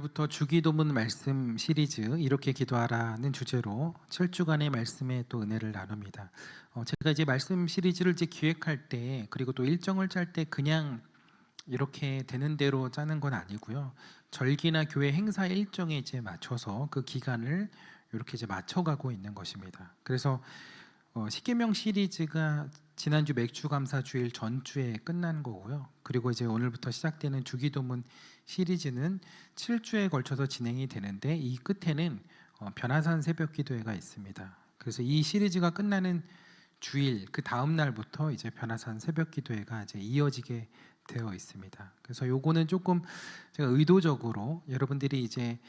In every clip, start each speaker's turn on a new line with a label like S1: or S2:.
S1: 오늘부터 주기도문 말씀 시리즈 이렇게 기도하라는 주제로 7주간의 말씀에 또 은혜를 나눕니다. 제가 이제 말씀 시리즈를 이제 기획할 때 그리고 또 일정을 짤 때 그냥 이렇게 되는 대로 짜는 건 아니고요. 절기나 교회 행사 일정에 이제 맞춰서 그 기간을 이렇게 이제 맞춰가고 있는 것입니다. 그래서 십계명 시리즈가 지난주 맥주감사 주일 전주에 끝난 거고요. 그리고 이제 오늘부터 시작되는 주기도문 시리즈는 7주에 걸쳐서 진행이 되는데 이 끝에는 변화산 새벽기도회가 있습니다. 그래서 이 시리즈가 끝나는 주일 그 다음 날부터 이제 변화산 새벽기도회가 이제 이어지게 되어 있습니다. 그래서 요거는 조금 제가 의도적으로 여러분들이 이제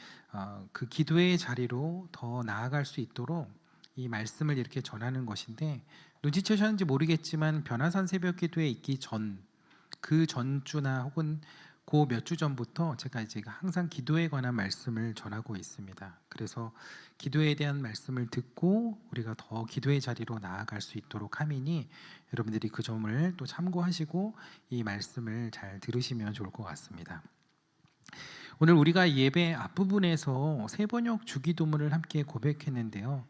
S1: 그 기도의 자리로 더 나아갈 수 있도록 이 말씀을 이렇게 전하는 것인데, 눈치채셨는지 모르겠지만 변화산 새벽기도에 있기 전 그 전주나 혹은 그 몇 주 전부터 제가 이제 항상 기도에 관한 말씀을 전하고 있습니다. 그래서 기도에 대한 말씀을 듣고 우리가 더 기도의 자리로 나아갈 수 있도록 함이니 여러분들이 그 점을 또 참고하시고 이 말씀을 잘 들으시면 좋을 것 같습니다. 오늘 우리가 예배 앞부분에서 세번역 주기도문을 함께 고백했는데요.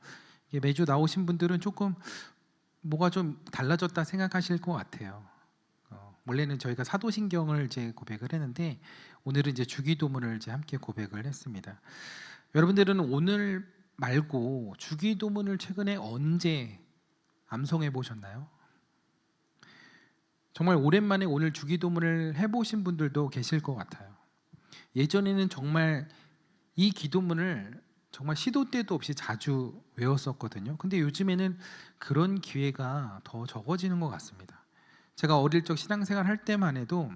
S1: 매주 나오신 분들은 조금 뭐가 좀 달라졌다 생각하실 것 같아요. 원래는 저희가 사도신경을 이제 고백을 했는데 오늘은 이제 주기도문을 이제 함께 고백을 했습니다. 여러분들은 오늘 말고 주기도문을 최근에 언제 암송해 보셨나요? 정말 오랜만에 오늘 주기도문을 해보신 분들도 계실 것 같아요. 예전에는 정말 이 기도문을 정말 시도 때도 없이 자주 외웠었거든요. 근데 요즘에는 그런 기회가 더 적어지는 것 같습니다. 제가 어릴 적 신앙생활 할 때만 해도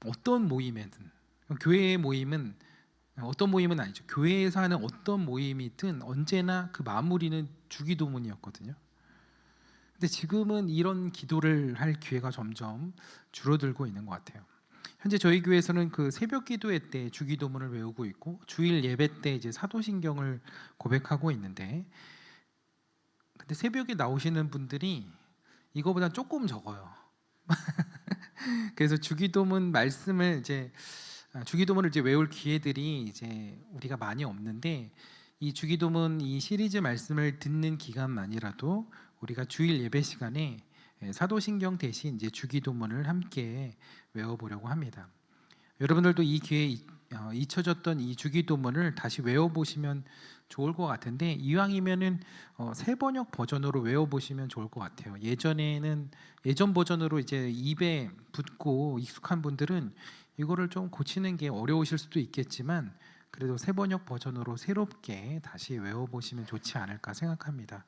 S1: 어떤 모임에든, 교회의 모임은 어떤 모임은 아니죠. 교회에서 하는 어떤 모임이든 언제나 그 마무리는 주기도문이었거든요. 근데 지금은 이런 기도를 할 기회가 점점 줄어들고 있는 것 같아요. 현재 저희 교회에서는 그 새벽 기도회 때 주기도문을 외우고 있고 주일 예배 때 이제 사도신경을 고백하고 있는데, 근데 새벽에 나오시는 분들이 이거보다 조금 적어요. 그래서 주기도문 말씀을 이제 주기도문을 이제 외울 기회들이 이제 우리가 많이 없는데, 이 주기도문 이 시리즈 말씀을 듣는 기간만이라도 우리가 주일 예배 시간에 사도신경 대신 이제 주기도문을 함께 외워보려고 합니다. 여러분들도 이 기회에 잊혀졌던 이 주기도문을 다시 외워보시면 좋을 것 같은데, 이왕이면은 세 번역 버전으로 외워보시면 좋을 것 같아요. 예전 버전으로 이제 입에 붙고 익숙한 분들은 이거를 좀 고치는 게 어려우실 수도 있겠지만 그래도 세 번역 버전으로 새롭게 다시 외워보시면 좋지 않을까 생각합니다.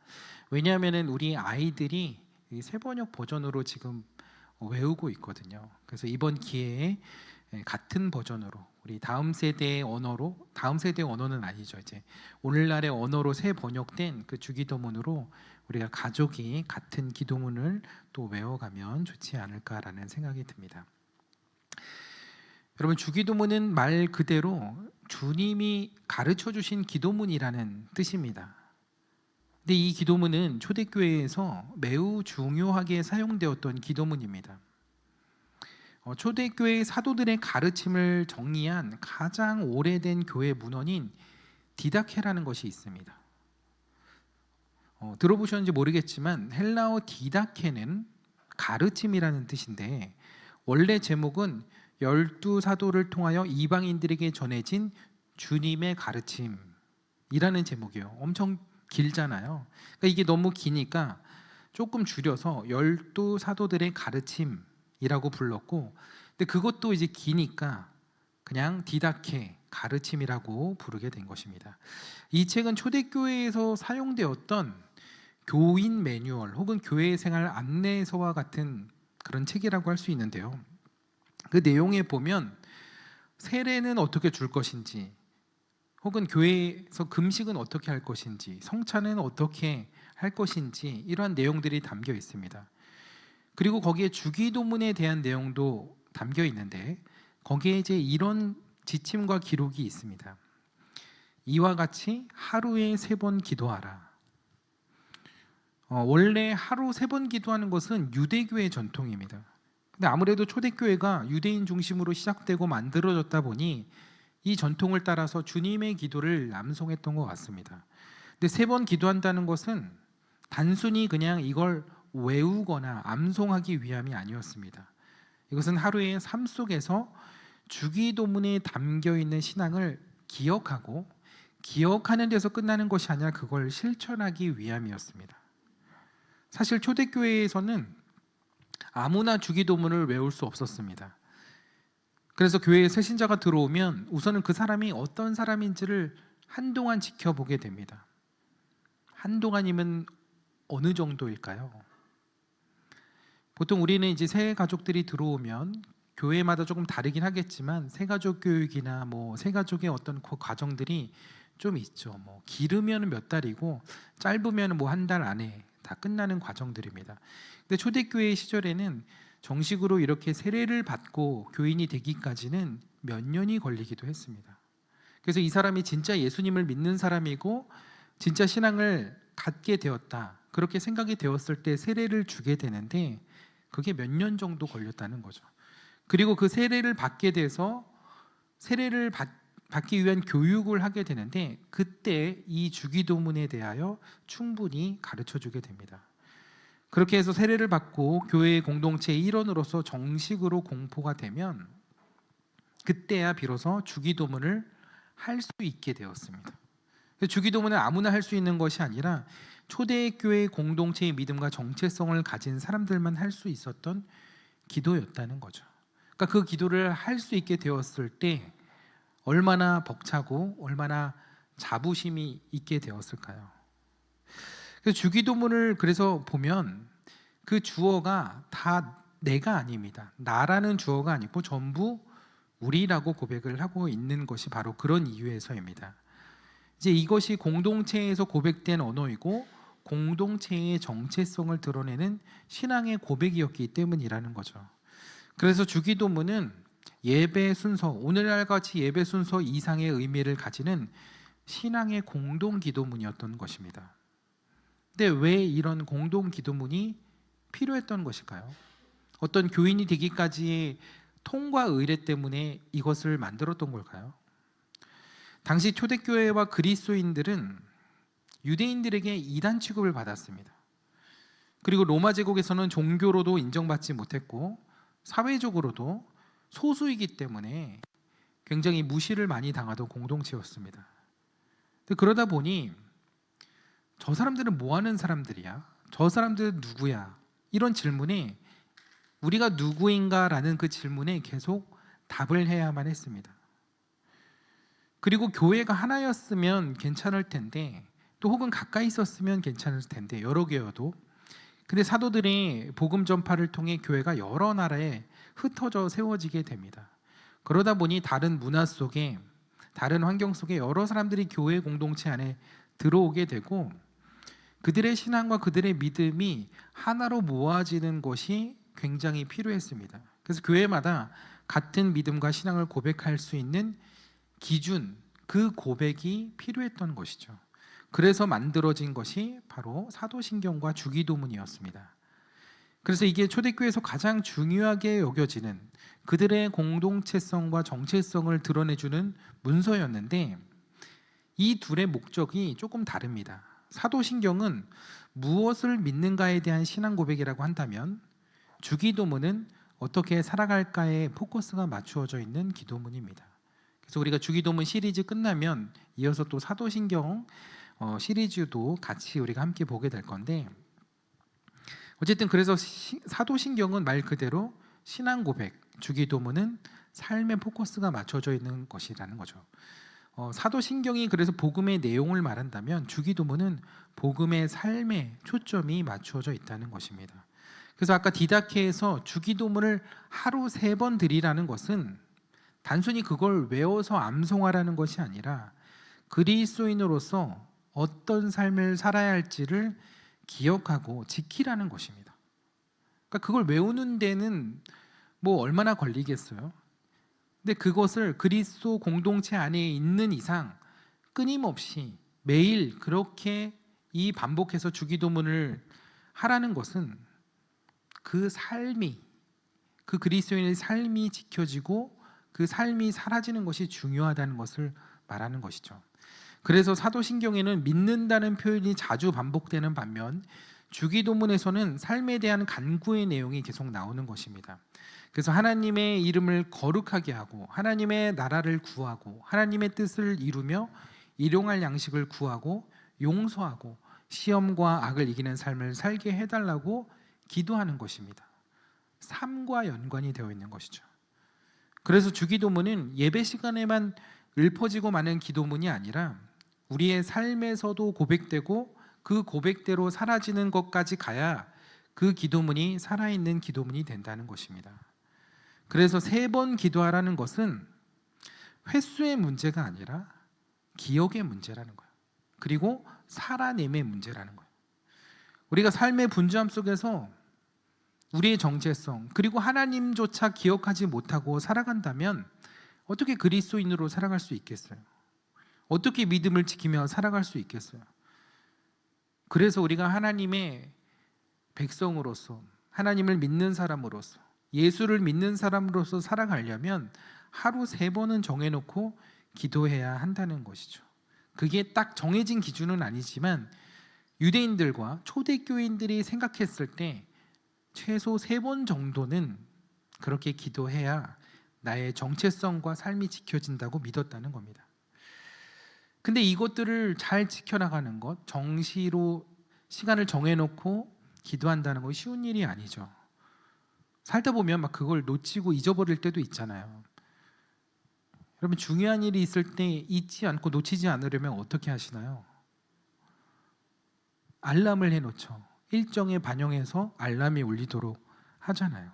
S1: 왜냐하면은 우리 아이들이 이 세 번역 버전으로 지금 외우고 있거든요. 그래서 이번 기회에 같은 버전으로 우리 다음 세대의 언어는 아니죠. 이제 오늘날의 언어로 새 번역된 그 주기도문으로 우리가 가족이 같은 기도문을 또 외워가면 좋지 않을까라는 생각이 듭니다. 여러분, 주기도문은 말 그대로 주님이 가르쳐 주신 기도문이라는 뜻입니다. 근데 이 기도문은 초대교회에서 매우 중요하게 사용되었던 기도문입니다. 초대교회 사도들의 가르침을 정리한 가장 오래된 교회 문헌인 디다케라는 것이 있습니다. 들어보셨는지 모르겠지만 헬라어 디다케는 가르침이라는 뜻인데, 원래 제목은 12사도를 통하여 이방인들에게 전해진 주님의 가르침이라는 제목이에요. 엄청 길잖아요. 그러니까 이게 너무 기니까 조금 줄여서 12사도들의 가르침이라고 불렀고, 근데 그것도 이제 기니까 그냥 디다케, 가르침이라고 부르게 된 것입니다. 이 책은 초대교회에서 사용되었던 교인 매뉴얼 혹은 교회 생활 안내서와 같은 그런 책이라고 할 수 있는데요. 그 내용에 보면 세례는 어떻게 줄 것인지, 혹은 교회에서 금식은 어떻게 할 것인지, 성찬은 어떻게 할 것인지, 이러한 내용들이 담겨 있습니다. 그리고 거기에 주기도문에 대한 내용도 담겨 있는데 거기에 이제 이런 지침과 기록이 있습니다. 이와 같이 하루에 3번 기도하라. 원래 하루 3번 기도하는 것은 유대교의 전통입니다. 근데 아무래도 초대교회가 유대인 중심으로 시작되고 만들어졌다 보니 이 전통을 따라서 주님의 기도를 암송했던 것 같습니다. 근데 3번 기도한다는 것은 단순히 그냥 이걸 외우거나 암송하기 위함이 아니었습니다. 이것은 하루의 삶 속에서 주기도문에 담겨 있는 신앙을 기억하고 기억하는 데서 끝나는 것이 아니라 그걸 실천하기 위함이었습니다. 사실 초대교회에서는 아무나 주기도문을 외울 수 없었습니다. 그래서 교회에 새 신자가 들어오면 우선은 그 사람이 어떤 사람인지를 한동안 지켜보게 됩니다. 한동안이면 어느 정도일까요? 보통 우리는 이제 새 가족들이 들어오면 교회마다 조금 다르긴 하겠지만 새 가족 교육이나 새 가족의 어떤 그 과정들이 좀 있죠. 길으면 몇 달이고 짧으면 한 달 안에 다 끝나는 과정들입니다. 근데 초대교회 시절에는 정식으로 이렇게 세례를 받고 교인이 되기까지는 몇 년이 걸리기도 했습니다. 그래서 이 사람이 진짜 예수님을 믿는 사람이고 진짜 신앙을 갖게 되었다, 그렇게 생각이 되었을 때 세례를 주게 되는데 그게 몇 년 정도 걸렸다는 거죠. 그리고 그 세례를 받게 돼서 세례를 받기 위한 교육을 하게 되는데 그때 이 주기도문에 대하여 충분히 가르쳐주게 됩니다. 그렇게 해서 세례를 받고 교회의 공동체의 일원으로서 정식으로 공포가 되면 그때야 비로소 주기도문을 할 수 있게 되었습니다. 주기도문은 아무나 할 수 있는 것이 아니라 초대교회 공동체의 믿음과 정체성을 가진 사람들만 할 수 있었던 기도였다는 거죠. 그러니까 그 기도를 할 수 있게 되었을 때 얼마나 벅차고 얼마나 자부심이 있게 되었을까요? 그래서 주기도문을 그래서 보면 그 주어가 다 내가 아닙니다. 나라는 주어가 아니고 전부 우리라고 고백을 하고 있는 것이 바로 그런 이유에서입니다. 이제 이것이 공동체에서 고백된 언어이고 공동체의 정체성을 드러내는 신앙의 고백이었기 때문이라는 거죠. 그래서 주기도문은 예배 순서, 오늘날 같이 예배 순서 이상의 의미를 가지는 신앙의 공동 기도문이었던 것입니다. 근데 왜 이런 공동 기도문이 필요했던 것일까요? 어떤 교인이 되기까지의 통과 의례 때문에 이것을 만들었던 걸까요? 당시 초대교회와 그리스도인들은 유대인들에게 이단 취급을 받았습니다. 그리고 로마 제국에서는 종교로도 인정받지 못했고 사회적으로도 소수이기 때문에 굉장히 무시를 많이 당하던 공동체였습니다. 그러다 보니 저 사람들은 뭐 하는 사람들이야? 저 사람들은 누구야? 이런 질문에 우리가 누구인가라는 그 질문에 계속 답을 해야만 했습니다. 그리고 교회가 하나였으면 괜찮을 텐데 또 혹은 가까이 있었으면 괜찮을 텐데 여러 개여도 근데 사도들이 복음 전파를 통해 교회가 여러 나라에 흩어져 세워지게 됩니다. 그러다 보니 다른 문화 속에 다른 환경 속에 여러 사람들이 교회 공동체 안에 들어오게 되고 그들의 신앙과 그들의 믿음이 하나로 모아지는 것이 굉장히 필요했습니다. 그래서 교회마다 같은 믿음과 신앙을 고백할 수 있는 기준, 그 고백이 필요했던 것이죠. 그래서 만들어진 것이 바로 사도신경과 주기도문이었습니다. 그래서 이게 초대교회에서 가장 중요하게 여겨지는 그들의 공동체성과 정체성을 드러내주는 문서였는데 이 둘의 목적이 조금 다릅니다. 사도신경은 무엇을 믿는가에 대한 신앙 고백이라고 한다면 주기도문은 어떻게 살아갈까에 포커스가 맞추어져 있는 기도문입니다. 그래서 우리가 주기도문 시리즈 끝나면 이어서 또 사도신경 시리즈도 같이 우리가 함께 보게 될 건데 어쨌든 그래서 사도신경은 말 그대로 신앙 고백, 주기도문은 삶의 포커스가 맞춰져 있는 것이라는 거죠. 사도신경이 그래서 복음의 내용을 말한다면 주기도문은 복음의 삶에 초점이 맞추어져 있다는 것입니다. 그래서 아까 디다케에서 주기도문을 하루 3번 드리라는 것은 단순히 그걸 외워서 암송하라는 것이 아니라 그리스도인으로서 어떤 삶을 살아야 할지를 기억하고 지키라는 것입니다. 그러니까 그걸 외우는 데는 얼마나 걸리겠어요? 근데 그것을 그리스도 공동체 안에 있는 이상 끊임없이 매일 그렇게 이 반복해서 주기도문을 하라는 것은 그 삶이 그 그리스도인의 삶이 지켜지고 그 삶이 사라지는 것이 중요하다는 것을 말하는 것이죠. 그래서 사도신경에는 믿는다는 표현이 자주 반복되는 반면 주기도문에서는 삶에 대한 간구의 내용이 계속 나오는 것입니다. 그래서 하나님의 이름을 거룩하게 하고 하나님의 나라를 구하고 하나님의 뜻을 이루며 일용할 양식을 구하고 용서하고 시험과 악을 이기는 삶을 살게 해달라고 기도하는 것입니다. 삶과 연관이 되어 있는 것이죠. 그래서 주기도문은 예배 시간에만 읊어지고 마는 기도문이 아니라 우리의 삶에서도 고백되고 그 고백대로 사라지는 것까지 가야 그 기도문이 살아있는 기도문이 된다는 것입니다. 그래서 3번 기도하라는 것은 횟수의 문제가 아니라 기억의 문제라는 거예요. 그리고 살아냄의 문제라는 거예요. 우리가 삶의 분주함 속에서 우리의 정체성 그리고 하나님조차 기억하지 못하고 살아간다면 어떻게 그리스도인으로 살아갈 수 있겠어요? 어떻게 믿음을 지키며 살아갈 수 있겠어요? 그래서 우리가 하나님의 백성으로서 하나님을 믿는 사람으로서 예수를 믿는 사람으로서 살아가려면 하루 3번은 정해놓고 기도해야 한다는 것이죠. 그게 딱 정해진 기준은 아니지만 유대인들과 초대교인들이 생각했을 때 최소 3번 정도는 그렇게 기도해야 나의 정체성과 삶이 지켜진다고 믿었다는 겁니다. 근데 이것들을 잘 지켜나가는 것, 정시로 시간을 정해놓고 기도한다는 건 쉬운 일이 아니죠. 살다 보면 막 그걸 놓치고 잊어버릴 때도 있잖아요. 여러분 중요한 일이 있을 때 잊지 않고 놓치지 않으려면 어떻게 하시나요? 알람을 해놓죠. 일정에 반영해서 알람이 울리도록 하잖아요.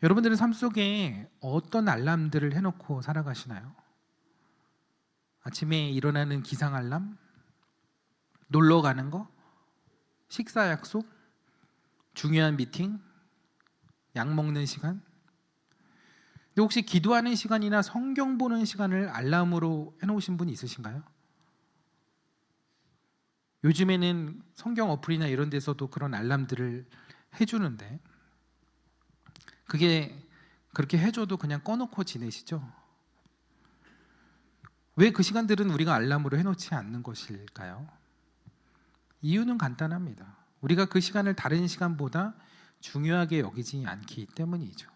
S1: 여러분들은 삶 속에 어떤 알람들을 해놓고 살아가시나요? 아침에 일어나는 기상 알람? 놀러 가는 거? 식사 약속? 중요한 미팅? 약 먹는 시간? 근데 혹시 기도하는 시간이나 성경 보는 시간을 알람으로 해놓으신 분 있으신가요? 요즘에는 성경 어플이나 이런 데서도 그런 알람들을 해주는데 그게 그렇게 해줘도 그냥 꺼놓고 지내시죠? 왜 그 시간들은 우리가 알람으로 해놓지 않는 것일까요? 이유는 간단합니다. 우리가 그 시간을 다른 시간보다 중요하게 여기지 않기 때문이죠.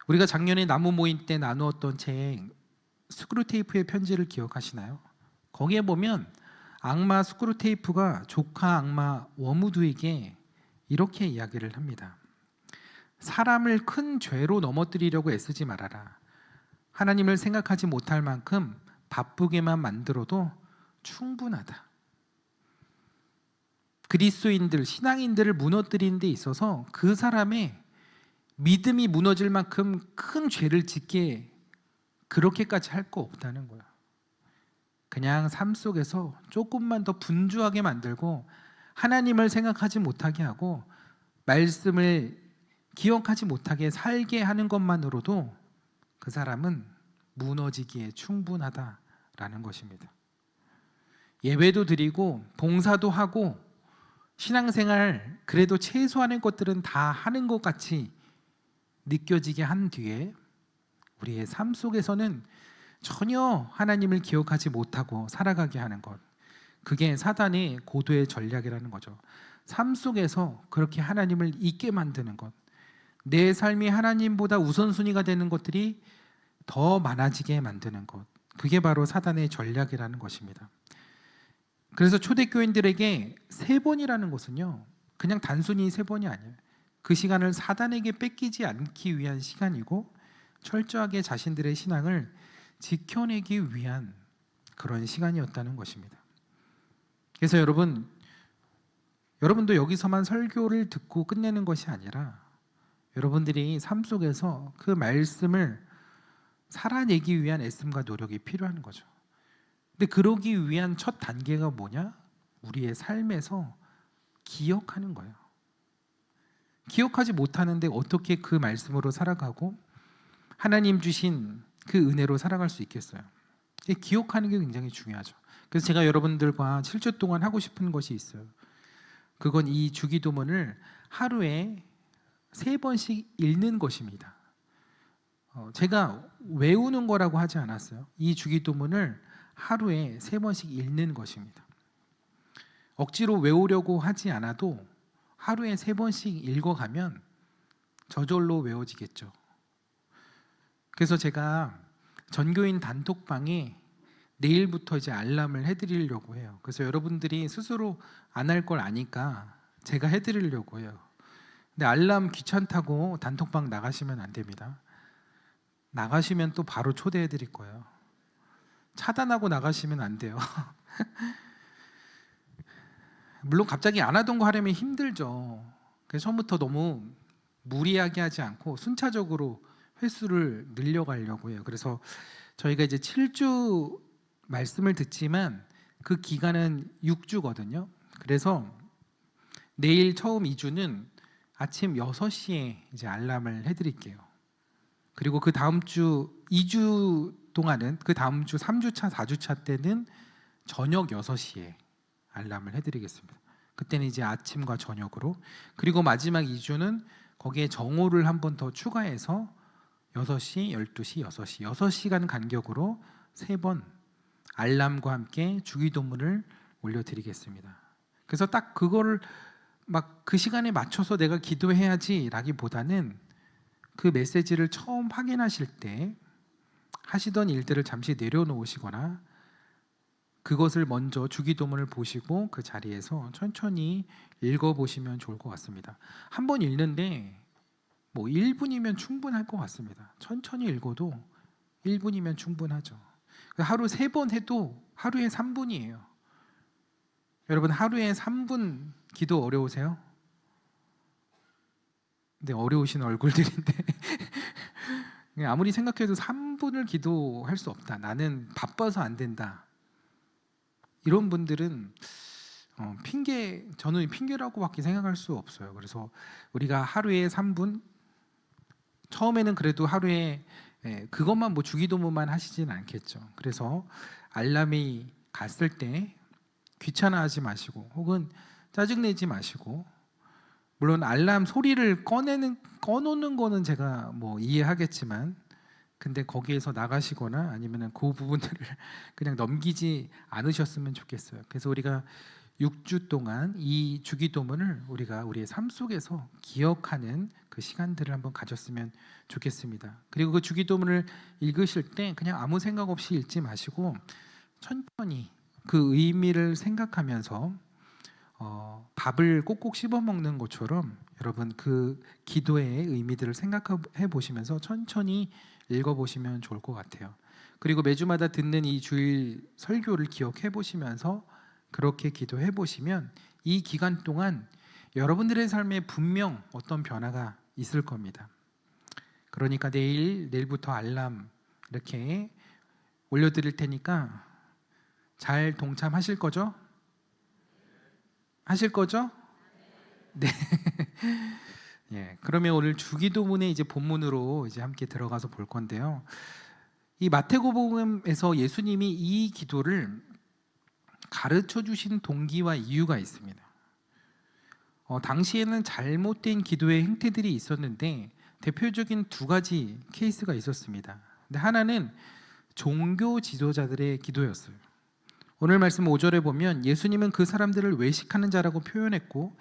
S1: 우리가 작년에 나무 모임 때 나누었던 책 스크루테이프의 편지를 기억하시나요? 거기에 보면 악마 스크루테이프가 조카 악마 워무드에게 이렇게 이야기를 합니다. 사람을 큰 죄로 넘어뜨리려고 애쓰지 말아라. 하나님을 생각하지 못할 만큼 바쁘게만 만들어도 충분하다. 그리스도인들, 신앙인들을 무너뜨리는 데 있어서 그 사람의 믿음이 무너질 만큼 큰 죄를 짓게 그렇게까지 할 거 없다는 거야. 그냥 삶 속에서 조금만 더 분주하게 만들고 하나님을 생각하지 못하게 하고 말씀을 기억하지 못하게 살게 하는 것만으로도 그 사람은 무너지기에 충분하다라는 것입니다. 예배도 드리고 봉사도 하고 신앙생활 그래도 최소한의 것들은 다 하는 것 같이 느껴지게 한 뒤에 우리의 삶 속에서는 전혀 하나님을 기억하지 못하고 살아가게 하는 것, 그게 사단의 고도의 전략이라는 거죠. 삶 속에서 그렇게 하나님을 잊게 만드는 것, 내 삶이 하나님보다 우선순위가 되는 것들이 더 많아지게 만드는 것, 그게 바로 사단의 전략이라는 것입니다. 그래서 초대교인들에게 3번이라는 것은요, 그냥 단순히 3번이 아니에요. 그 시간을 사단에게 뺏기지 않기 위한 시간이고 철저하게 자신들의 신앙을 지켜내기 위한 그런 시간이었다는 것입니다. 그래서 여러분도 여기서만 설교를 듣고 끝내는 것이 아니라 여러분들이 삶 속에서 그 말씀을 살아내기 위한 애씀과 노력이 필요한 거죠. 근데 그러기 위한 첫 단계가 뭐냐? 우리의 삶에서 기억하는 거예요. 기억하지 못하는데 어떻게 그 말씀으로 살아가고 하나님 주신 그 은혜로 살아갈 수 있겠어요? 기억하는 게 굉장히 중요하죠. 그래서 제가 여러분들과 7주 동안 하고 싶은 것이 있어요. 그건 이 주기도문을 하루에 3번씩 읽는 것입니다. 제가 외우는 거라고 하지 않았어요. 이 주기도문을 하루에 3번씩 읽는 것입니다. 억지로 외우려고 하지 않아도 하루에 3번씩 읽어가면 저절로 외워지겠죠. 그래서 제가 전교인 단톡방에 내일부터 이제 알람을 해드리려고 해요. 그래서 여러분들이 스스로 안 할 걸 아니까 제가 해드리려고 해요. 근데 알람 귀찮다고 단톡방 나가시면 안 됩니다. 나가시면 또 바로 초대해 드릴 거예요. 차단하고 나가시면 안 돼요. 물론 갑자기 안 하던 거 하려면 힘들죠. 그래서 처음부터 너무 무리하게 하지 않고 순차적으로 횟수를 늘려가려고 해요. 그래서 저희가 이제 7주 말씀을 듣지만 그 기간은 6주거든요. 그래서 내일 처음 2주는 아침 6시에 이제 알람을 해드릴게요. 그리고 그 다음 주 2주 동안은 그 다음 주 3주차, 4주차 때는 저녁 6시에 알람을 해드리겠습니다. 그때는 이제 아침과 저녁으로. 그리고 마지막 2주는 거기에 정오를 한 번 더 추가해서 6시, 12시, 6시 6시간 간격으로 3번 알람과 함께 주기도문을 올려드리겠습니다. 그래서 딱 그거를 막 그 시간에 맞춰서 내가 기도해야지라기보다는 그 메시지를 처음 확인하실 때 하시던 일들을 잠시 내려놓으시거나 그것을 먼저 주기도문을 보시고 그 자리에서 천천히 읽어보시면 좋을 것 같습니다. 한 번 읽는데 뭐 1분이면 충분할 것 같습니다. 천천히 읽어도 1분이면 충분하죠. 하루 3번 해도 하루에 3분이에요. 여러분 하루에 3분 기도 어려우세요? 네, 어려우신 얼굴들인데 아무리 생각해도 3분을 기도할 수 없다. 나는 바빠서 안 된다. 이런 분들은 저는 핑계라고밖에 생각할 수 없어요. 그래서 우리가 하루에 3분, 처음에는 그래도 하루에 그것만 뭐 주기도문만 하시진 않겠죠. 그래서 알람이 갔을 때 귀찮아하지 마시고 혹은 짜증내지 마시고, 물론 알람 소리를 꺼놓는 거는 제가 뭐 이해하겠지만 근데 거기에서 나가시거나 아니면 그 부분들을 그냥 넘기지 않으셨으면 좋겠어요. 그래서 우리가 6주 동안 이 주기도문을 우리가 우리의 삶 속에서 기억하는 그 시간들을 한번 가졌으면 좋겠습니다. 그리고 그 주기도문을 읽으실 때 그냥 아무 생각 없이 읽지 마시고 천천히 그 의미를 생각하면서 밥을 꼭꼭 씹어 먹는 것처럼 여러분 그 기도의 의미들을 생각해 보시면서 천천히 읽어보시면 좋을 것 같아요. 그리고 매주마다 듣는 이 주일 설교를 기억해 보시면서 그렇게 기도해 보시면 이 기간 동안 여러분들의 삶에 분명 어떤 변화가 있을 겁니다. 그러니까 내일부터 알람 이렇게 올려드릴 테니까 잘 동참하실 거죠? 하실 거죠? 네. 예. 그러면 오늘 주기도문의 이제 본문으로 이제 함께 들어가서 볼 건데요. 이 마태복음에서 예수님이 이 기도를 가르쳐 주신 동기와 이유가 있습니다. 당시에는 잘못된 기도의 행태들이 있었는데 대표적인 2가지 케이스가 있었습니다. 근데 하나는 종교 지도자들의 기도였어요. 오늘 말씀 5절에 보면 예수님은 그 사람들을 외식하는 자라고 표현했고,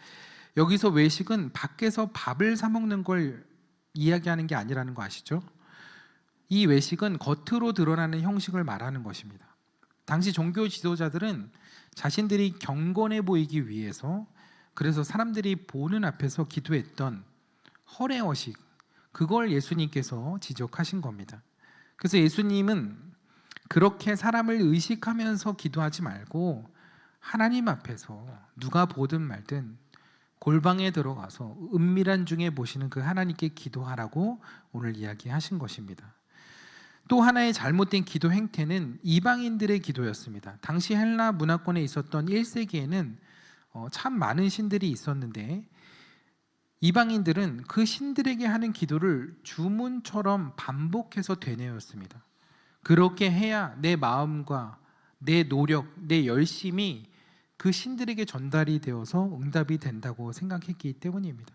S1: 여기서 외식은 밖에서 밥을 사 먹는 걸 이야기하는 게 아니라는 거 아시죠? 이 외식은 겉으로 드러나는 형식을 말하는 것입니다. 당시 종교 지도자들은 자신들이 경건해 보이기 위해서, 그래서 사람들이 보는 앞에서 기도했던 허례허식, 그걸 예수님께서 지적하신 겁니다. 그래서 예수님은 그렇게 사람을 의식하면서 기도하지 말고 하나님 앞에서 누가 보든 말든 골방에 들어가서 은밀한 중에 보시는 그 하나님께 기도하라고 오늘 이야기하신 것입니다. 또 하나의 잘못된 기도 행태는 이방인들의 기도였습니다. 당시 헬라 문화권에 있었던 1세기에는 참 많은 신들이 있었는데 이방인들은 그 신들에게 하는 기도를 주문처럼 반복해서 되뇌었습니다. 그렇게 해야 내 마음과 내 노력, 내 열심이 그 신들에게 전달이 되어서 응답이 된다고 생각했기 때문입니다.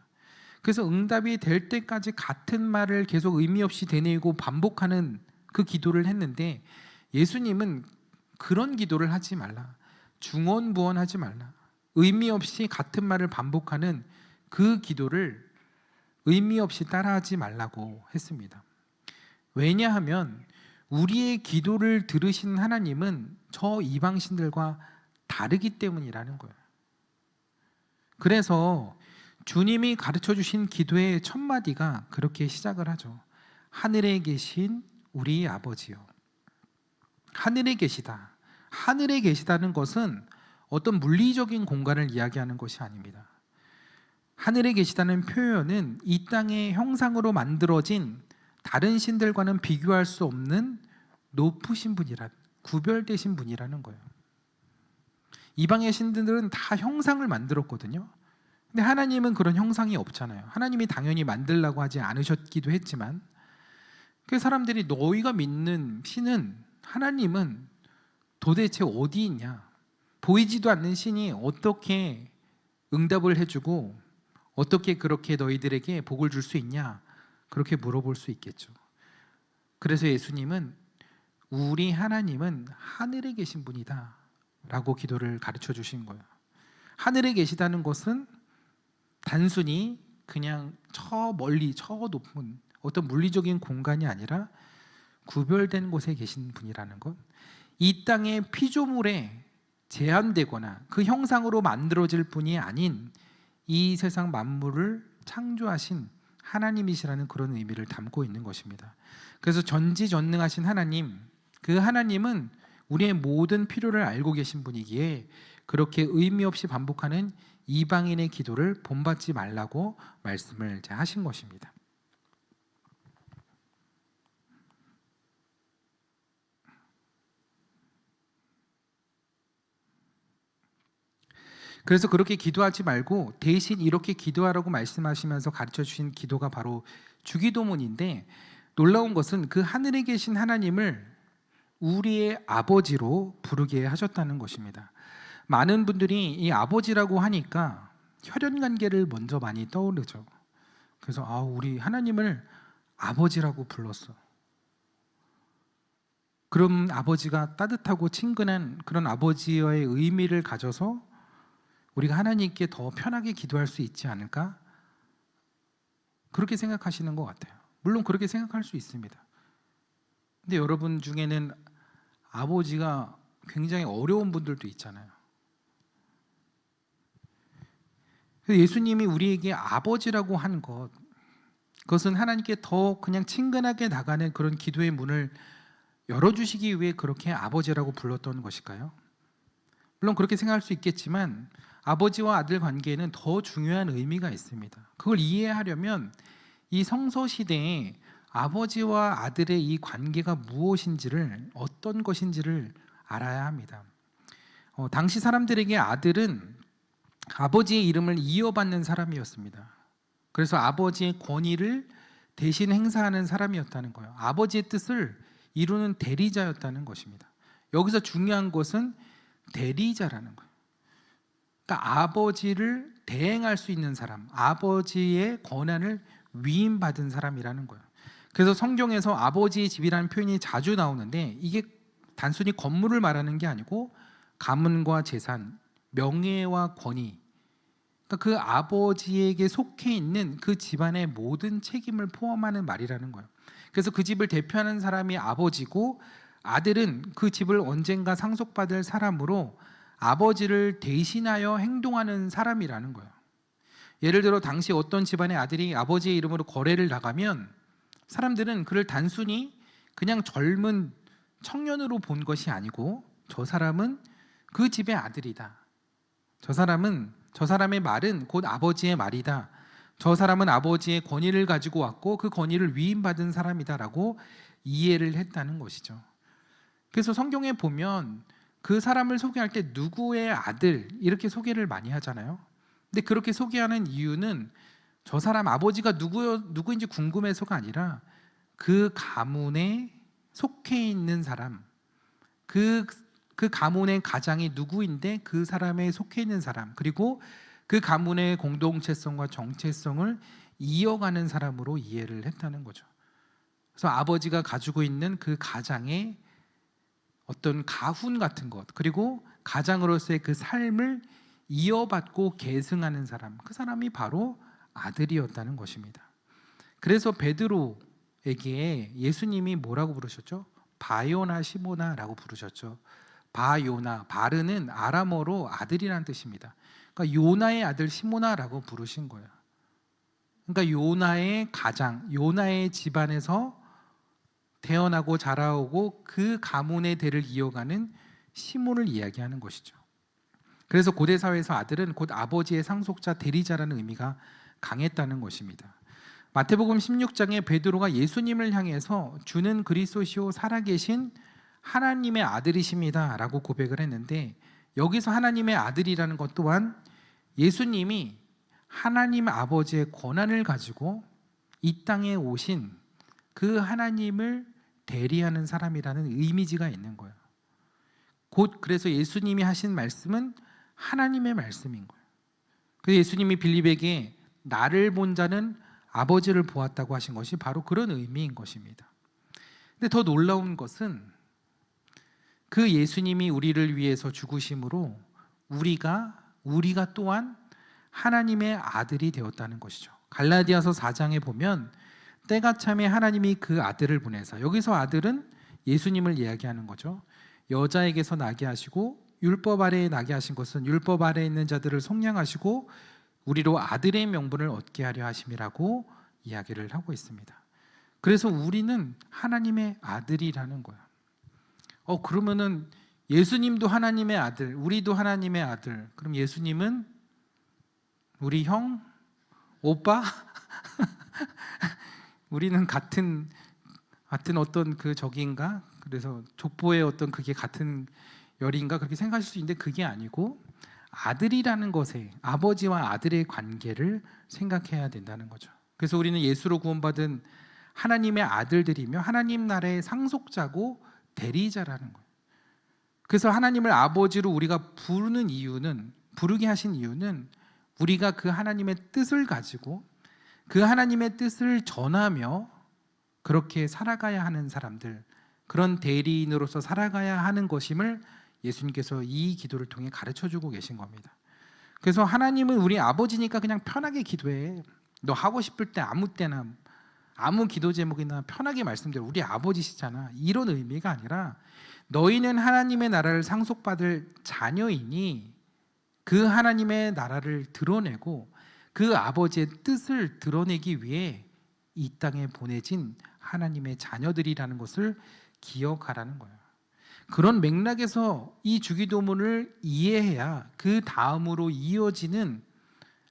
S1: 그래서 응답이 될 때까지 같은 말을 계속 의미 없이 되뇌이고 반복하는 그 기도를 했는데, 예수님은 그런 기도를 하지 말라, 중언부언하지 말라, 의미 없이 같은 말을 반복하는 그 기도를 의미 없이 따라하지 말라고 했습니다. 왜냐하면 우리의 기도를 들으신 하나님은 저 이방신들과 다르기 때문이라는 거예요. 그래서 주님이 가르쳐 주신 기도의 첫 마디가 그렇게 시작을 하죠. 하늘에 계신 우리 아버지요. 하늘에 계시다. 하늘에 계시다는 것은 어떤 물리적인 공간을 이야기하는 것이 아닙니다. 하늘에 계시다는 표현은 이 땅의 형상으로 만들어진 다른 신들과는 비교할 수 없는 높으신 분이라, 구별되신 분이라는 거예요. 이방의 신들은 다 형상을 만들었거든요. 근데 하나님은 그런 형상이 없잖아요. 하나님이 당연히 만들라고 하지 않으셨기도 했지만, 그 사람들이 너희가 믿는 신은, 하나님은 도대체 어디 있냐, 보이지도 않는 신이 어떻게 응답을 해주고 어떻게 그렇게 너희들에게 복을 줄 수 있냐, 그렇게 물어볼 수 있겠죠. 그래서 예수님은 우리 하나님은 하늘에 계신 분이다 라고 기도를 가르쳐 주신 거예요. 하늘에 계시다는 것은 단순히 그냥 저 멀리 저 높은 어떤 물리적인 공간이 아니라 구별된 곳에 계신 분이라는 것, 이 땅의 피조물에 제한되거나 그 형상으로 만들어질 분이 아닌 이 세상 만물을 창조하신 하나님이시라는 그런 의미를 담고 있는 것입니다. 그래서 전지전능하신 하나님, 그 하나님은 우리의 모든 필요를 알고 계신 분이기에 그렇게 의미 없이 반복하는 이방인의 기도를 본받지 말라고 말씀을 하신 것입니다. 그래서 그렇게 기도하지 말고 대신 이렇게 기도하라고 말씀하시면서 가르쳐 주신 기도가 바로 주기도문인데, 놀라운 것은 그 하늘에 계신 하나님을 우리의 아버지로 부르게 하셨다는 것입니다. 많은 분들이 이 아버지라고 하니까 혈연 관계를 먼저 많이 떠오르죠. 그래서 우리 하나님을 아버지라고 불렀어. 그럼 아버지가 따뜻하고 친근한 그런 아버지의 의미를 가져서 우리가 하나님께 더 편하게 기도할 수 있지 않을까? 그렇게 생각하시는 것 같아요. 물론 그렇게 생각할 수 있습니다. 근데 여러분 중에는 아버지가 굉장히 어려운 분들도 있잖아요. 예수님이 우리에게 아버지라고 한 것, 그것은 하나님께 더 그냥 친근하게 나가는 그런 기도의 문을 열어주시기 위해 그렇게 아버지라고 불렀던 것일까요? 물론 그렇게 생각할 수 있겠지만 아버지와 아들 관계에는 더 중요한 의미가 있습니다. 그걸 이해하려면 이 성서 시대에 아버지와 아들의 이 관계가 무엇인지를, 어떤 것인지를 알아야 합니다. 당시 사람들에게 아들은 아버지의 이름을 이어받는 사람이었습니다. 그래서 아버지의 권위를 대신 행사하는 사람이었다는 거예요. 아버지의 뜻을 이루는 대리자였다는 것입니다. 여기서 중요한 것은 대리자라는 거예요. 그러니까 아버지를 대행할 수 있는 사람, 아버지의 권한을 위임받은 사람이라는 거예요. 그래서 성경에서 아버지의 집이라는 표현이 자주 나오는데, 이게 단순히 건물을 말하는 게 아니고 가문과 재산, 명예와 권위, 그러니까 그 아버지에게 속해 있는 그 집안의 모든 책임을 포함하는 말이라는 거예요. 그래서 그 집을 대표하는 사람이 아버지고, 아들은 그 집을 언젠가 상속받을 사람으로 아버지를 대신하여 행동하는 사람이라는 거예요. 예를 들어 당시 어떤 집안의 아들이 아버지의 이름으로 거래를 나가면 사람들은 그를 단순히 그냥 젊은 청년으로 본 것이 아니고, 저 사람은 그 집의 아들이다, 저 사람의 말은 곧 아버지의 말이다, 저 사람은 아버지의 권위를 가지고 왔고 그 권위를 위임받은 사람이다라고 이해를 했다는 것이죠. 그래서 성경에 보면 그 사람을 소개할 때 누구의 아들 이렇게 소개를 많이 하잖아요. 근데 그렇게 소개하는 이유는 저 사람 아버지가 누구인지 궁금해서가 아니라 그 가문에 속해 있는 사람, 그 가문의 가장이 누구인데 그 사람에 속해 있는 사람, 그리고 그 가문의 공동체성과 정체성을 이어가는 사람으로 이해를 했다는 거죠. 그래서 아버지가 가지고 있는 그 가장의 어떤 가훈 같은 것, 그리고 가장으로서의 그 삶을 이어받고 계승하는 사람, 그 사람이 바로 아들이었다는 것입니다. 그래서 베드로에게 예수님이 뭐라고 부르셨죠? 바요나 시모나라고 부르셨죠. 바요나, 바르는 아람어로 아들이라는 뜻입니다. 그러니까 요나의 아들 시모나라고 부르신 거예요. 그러니까 요나의 가장, 요나의 집안에서 태어나고 자라오고 그 가문의 대를 이어가는 시몬을 이야기하는 것이죠. 그래서 고대 사회에서 아들은 곧 아버지의 상속자, 대리자라는 의미가 강했다는 것입니다. 마태복음 16장에 베드로가 예수님을 향해서 주는 그리스도시요 살아계신 하나님의 아들이십니다 라고 고백을 했는데, 여기서 하나님의 아들이라는 것 또한 예수님이 하나님 아버지의 권한을 가지고 이 땅에 오신 그 하나님을 대리하는 사람이라는 이미지가 있는 거예요. 곧 그래서 예수님이 하신 말씀은 하나님의 말씀인 거예요. 그래서 예수님이 빌립에게 나를 본 자는 아버지를 보았다고 하신 것이 바로 그런 의미인 것입니다. 근데 더 놀라운 것은 그 예수님이 우리를 위해서 죽으심으로 우리가 또한 하나님의 아들이 되었다는 것이죠. 갈라디아서 4장에 보면 때가 참에 하나님이 그 아들을 보내사, 여기서 아들은 예수님을 이야기하는 거죠. 여자에게서 나게 하시고 율법 아래에 나게 하신 것은 율법 아래에 있는 자들을 속량하시고 우리로 아들의 명분을 얻게 하려 하심이라고 이야기를 하고 있습니다. 그래서 우리는 하나님의 아들이라는 거야. 그러면은 예수님도 하나님의 아들, 우리도 하나님의 아들. 그럼 예수님은 우리 형, 오빠? 우리는 같은 어떤 그 적인가? 그래서 족보의 어떤 그게 같은 열인가? 그렇게 생각하실 수 있는데 그게 아니고 아들이라는 것에 아버지와 아들의 관계를 생각해야 된다는 거죠. 그래서 우리는 예수로 구원받은 하나님의 아들들이며 하나님 나라의 상속자고 대리자라는 거예요. 그래서 하나님을 아버지로 우리가 부르게 하신 이유는 우리가 그 하나님의 뜻을 가지고 그 하나님의 뜻을 전하며 그렇게 살아가야 하는 사람들, 그런 대리인으로서 살아가야 하는 것임을 예수님께서 이 기도를 통해 가르쳐주고 계신 겁니다. 그래서 하나님은 우리 아버지니까 그냥 편하게 기도해. 너 하고 싶을 때 아무 때나 아무 기도 제목이나 편하게 말씀드려. 우리 아버지시잖아. 이런 의미가 아니라 너희는 하나님의 나라를 상속받을 자녀이니 그 하나님의 나라를 드러내고 그 아버지의 뜻을 드러내기 위해 이 땅에 보내진 하나님의 자녀들이라는 것을 기억하라는 거예요. 그런 맥락에서 이 주기도문을 이해해야 그 다음으로 이어지는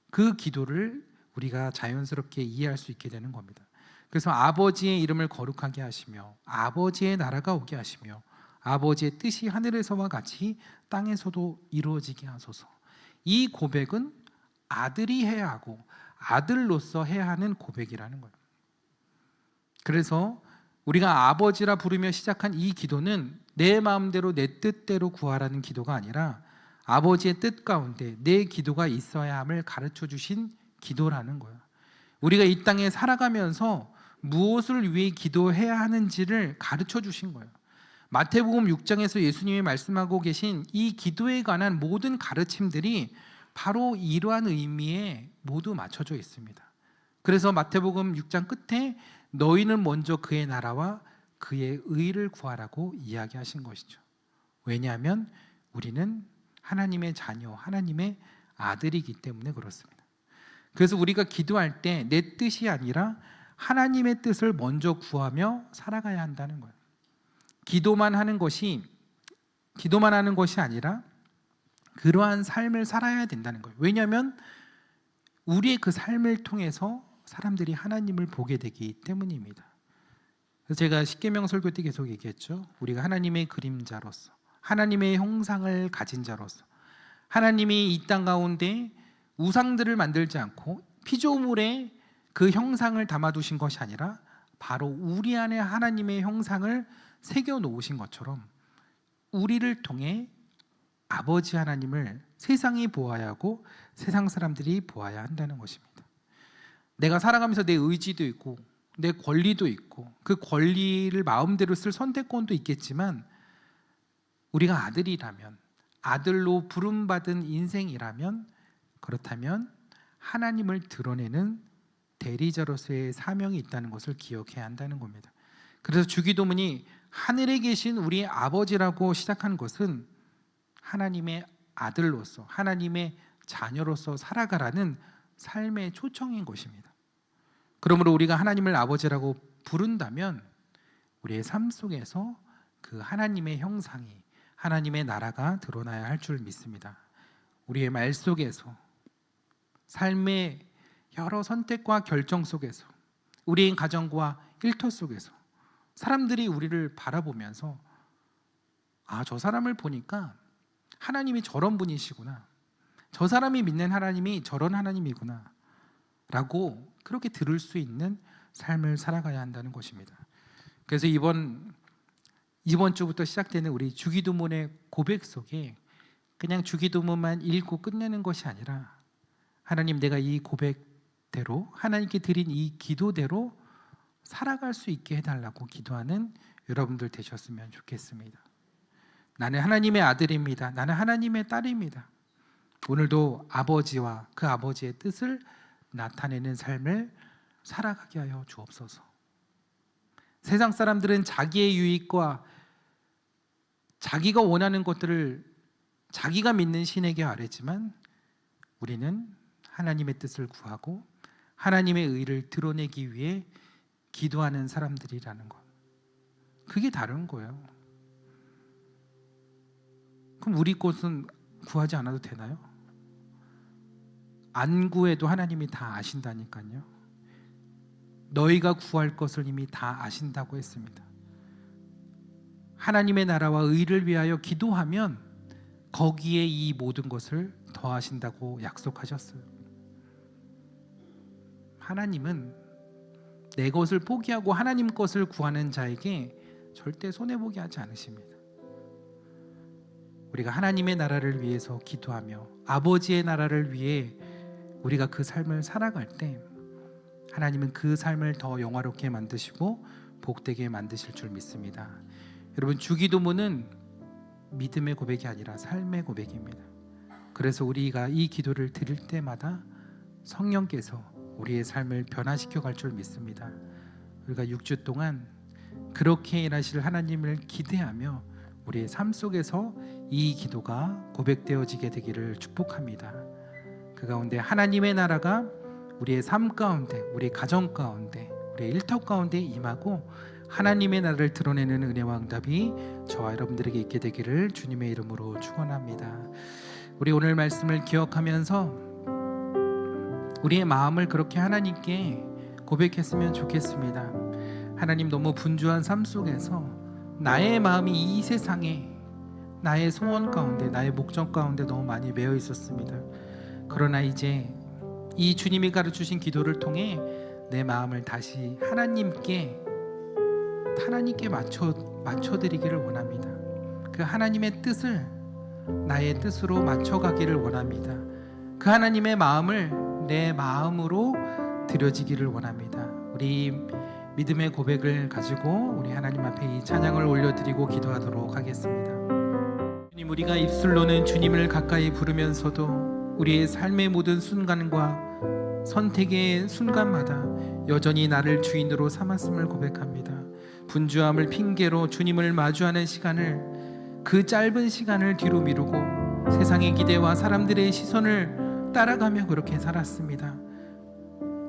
S1: 그 기도를 우리가 자연스럽게 이해할 수 있게 되는 겁니다. 그래서 아버지의 이름을 거룩하게 하시며 아버지의 나라가 오게 하시며 아버지의 뜻이 하늘에서와 같이 땅에서도 이루어지게 하소서. 이 고백은 아들이 해야 하고 아들로서 해야 하는 고백이라는 거예요. 그래서 우리가 아버지라 부르며 시작한 이 기도는 내 마음대로 내 뜻대로 구하라는 기도가 아니라 아버지의 뜻 가운데 내 기도가 있어야 함을 가르쳐 주신 기도라는 거예요. 우리가 이 땅에 살아가면서 무엇을 위해 기도해야 하는지를 가르쳐 주신 거예요. 마태복음 6장에서 예수님이 말씀하고 계신 이 기도에 관한 모든 가르침들이 바로 이러한 의미에 모두 맞춰져 있습니다. 그래서 마태복음 6장 끝에 너희는 먼저 그의 나라와 그의 의를 구하라고 이야기하신 것이죠. 왜냐하면 우리는 하나님의 자녀, 하나님의 아들이기 때문에 그렇습니다. 그래서 우리가 기도할 때 내 뜻이 아니라 하나님의 뜻을 먼저 구하며 살아가야 한다는 거예요. 기도만 하는 것이 아니라 그러한 삶을 살아야 된다는 거예요. 왜냐하면 우리의 그 삶을 통해서 사람들이 하나님을 보게 되기 때문입니다. 그래서 제가 십계명 설교 때 계속 얘기했죠. 우리가 하나님의 그림자로서, 하나님의 형상을 가진 자로서, 하나님이 이 땅 가운데 우상들을 만들지 않고 피조물에 그 형상을 담아두신 것이 아니라 바로 우리 안에 하나님의 형상을 새겨 놓으신 것처럼 우리를 통해 아버지 하나님을 세상이 보아야 하고 세상 사람들이 보아야 한다는 것입니다. 내가 살아가면서 내 의지도 있고 내 권리도 있고 그 권리를 마음대로 쓸 선택권도 있겠지만 우리가 아들이라면, 아들로 부름받은 인생이라면, 그렇다면 하나님을 드러내는 대리자로서의 사명이 있다는 것을 기억해야 한다는 겁니다. 그래서 주기도문이 하늘에 계신 우리 아버지라고 시작한 것은 하나님의 아들로서, 하나님의 자녀로서 살아가라는 삶의 초청인 것입니다. 그러므로 우리가 하나님을 아버지라고 부른다면 우리의 삶 속에서 그 하나님의 형상이, 하나님의 나라가 드러나야 할 줄 믿습니다. 우리의 말 속에서, 삶의 여러 선택과 결정 속에서, 우리의 가정과 일터 속에서 사람들이 우리를 바라보면서 저 사람을 보니까 하나님이 저런 분이시구나, 저 사람이 믿는 하나님이 저런 하나님이구나 라고 그렇게 들을 수 있는 삶을 살아가야 한다는 것입니다. 그래서 이번 주부터 시작되는 우리 주기도문의 고백 속에 그냥 주기도문만 읽고 끝내는 것이 아니라 하나님, 내가 이 고백대로, 하나님께 드린 이 기도대로 살아갈 수 있게 해달라고 기도하는 여러분들 되셨으면 좋겠습니다. 나는 하나님의 아들입니다. 나는 하나님의 딸입니다. 오늘도 아버지와 그 아버지의 뜻을 나타내는 삶을 살아가게 하여 주옵소서. 세상 사람들은 자기의 유익과 자기가 원하는 것들을 자기가 믿는 신에게 아뢰지만 우리는 하나님의 뜻을 구하고 하나님의 의를 드러내기 위해 기도하는 사람들이라는 것, 그게 다른 거예요. 그럼 우리 것은 구하지 않아도 되나요? 안 구해도 하나님이 다 아신다니까요. 너희가 구할 것을 이미 다 아신다고 했습니다. 하나님의 나라와 의를 위하여 기도하면 거기에 이 모든 것을 더하신다고 약속하셨어요. 하나님은 내 것을 포기하고 하나님 것을 구하는 자에게 절대 손해보게 하지 않으십니다. 우리가 하나님의 나라를 위해서 기도하며 아버지의 나라를 위해 우리가 그 삶을 살아갈 때 하나님은 그 삶을 더 영화롭게 만드시고 복되게 만드실 줄 믿습니다. 여러분, 주기도문은 믿음의 고백이 아니라 삶의 고백입니다. 그래서 우리가 이 기도를 드릴 때마다 성령께서 우리의 삶을 변화시켜 갈 줄 믿습니다. 우리가 6주 동안 그렇게 일하실 하나님을 기대하며 우리의 삶 속에서 이 기도가 고백되어지게 되기를 축복합니다. 그 가운데 하나님의 나라가 우리의 삶 가운데, 우리 가정 가운데, 우리의 일터 가운데 임하고 하나님의 나라를 드러내는 은혜와 응답이 저와 여러분들에게 있게 되기를 주님의 이름으로 축원합니다. 우리 오늘 말씀을 기억하면서 우리의 마음을 그렇게 하나님께 고백했으면 좋겠습니다. 하나님, 너무 분주한 삶 속에서 나의 마음이 이 세상에, 나의 소원 가운데, 나의 목적 가운데 너무 많이 매여 있었습니다. 그러나 이제 이 주님이 가르치신 기도를 통해 내 마음을 다시 하나님께 맞춰드리기를 원합니다. 그 하나님의 뜻을 나의 뜻으로 맞춰가기를 원합니다. 그 하나님의 마음을 내 마음으로 드려지기를 원합니다. 우리 믿음의 고백을 가지고 우리 하나님 앞에 이 찬양을 올려드리고 기도하도록 하겠습니다. 주님, 우리가 입술로는 주님을 가까이 부르면서도 우리의 삶의 모든 순간과 선택의 순간마다 여전히 나를 주인으로 삼았음을 고백합니다. 분주함을 핑계로 주님을 마주하는 시간을, 그 짧은 시간을 뒤로 미루고 세상의 기대와 사람들의 시선을 따라가며 그렇게 살았습니다.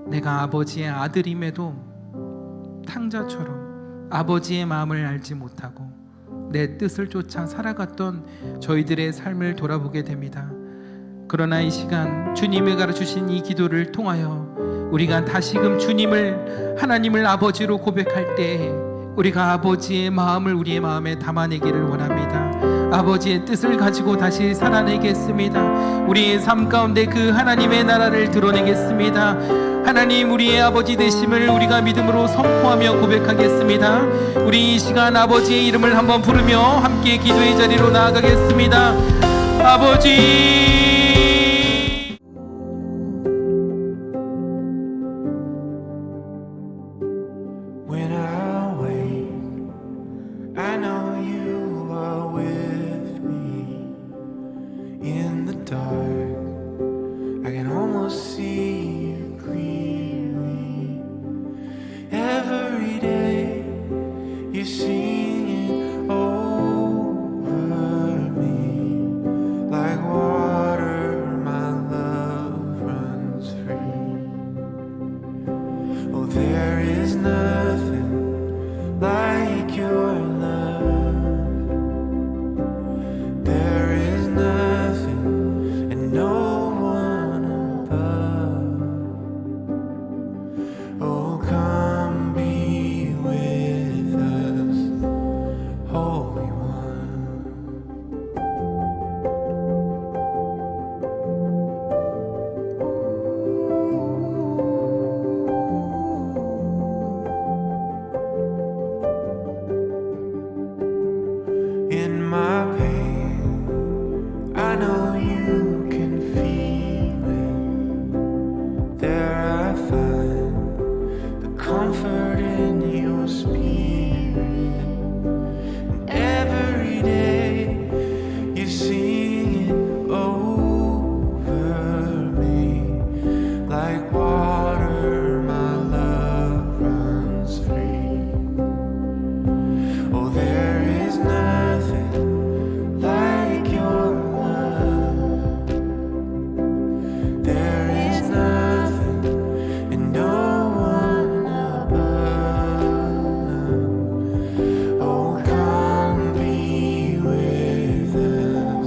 S1: 내가 아버지의 아들임에도 탕자처럼 아버지의 마음을 알지 못하고 내 뜻을 쫓아 살아갔던 저희들의 삶을 돌아보게 됩니다. 그러나 이 시간 주님이 가르치신 이 기도를 통하여 우리가 다시금 하나님을 아버지로 고백할 때 우리가 아버지의 마음을 우리의 마음에 담아내기를 원합니다. 아버지의 뜻을 가지고 다시 살아내겠습니다. 우리의 삶 가운데 그 하나님의 나라를 드러내겠습니다. 하나님, 우리의 아버지 되심을 우리가 믿음으로 선포하며 고백하겠습니다. 우리 이 시간 아버지의 이름을 한번 부르며 함께 기도의 자리로 나아가겠습니다. 아버지,
S2: I can almost see you clearly. Every day you're singing over me. Like water, my love runs free. Oh, there is nothing like your love. There is nothing and no one above. Oh, come be with us, Holy One. In my pain, I know you can feel it. There I find the comfort in your spirit. Every day you're singing over me. Like water, my love runs free. Oh, there is nothing like your love. There is nothing and no one above. Oh, come be with us,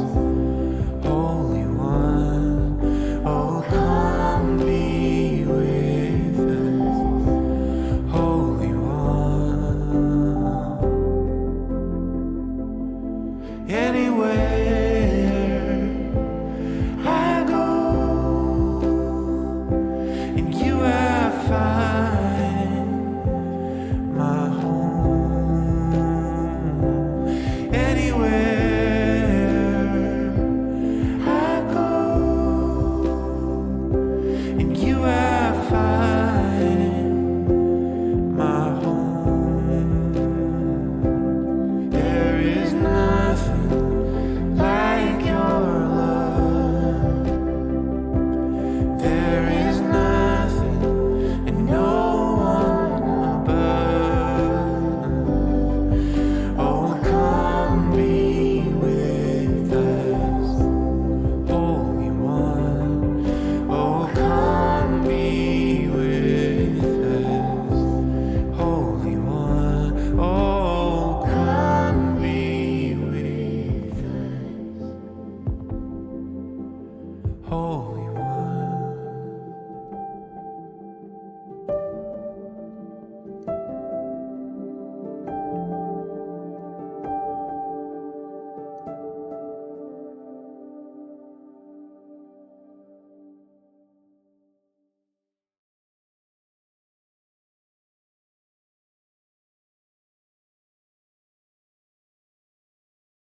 S2: Holy One. Oh, come be with us, Holy One. Anywhere I go, in you I find my home. Anywhere I go, in you I find my home. There is nothing like your love. There is nothing and no one above. Oh, come be with us, Holy One. Oh, come be with us, Holy One. Oh, come be with us, Holy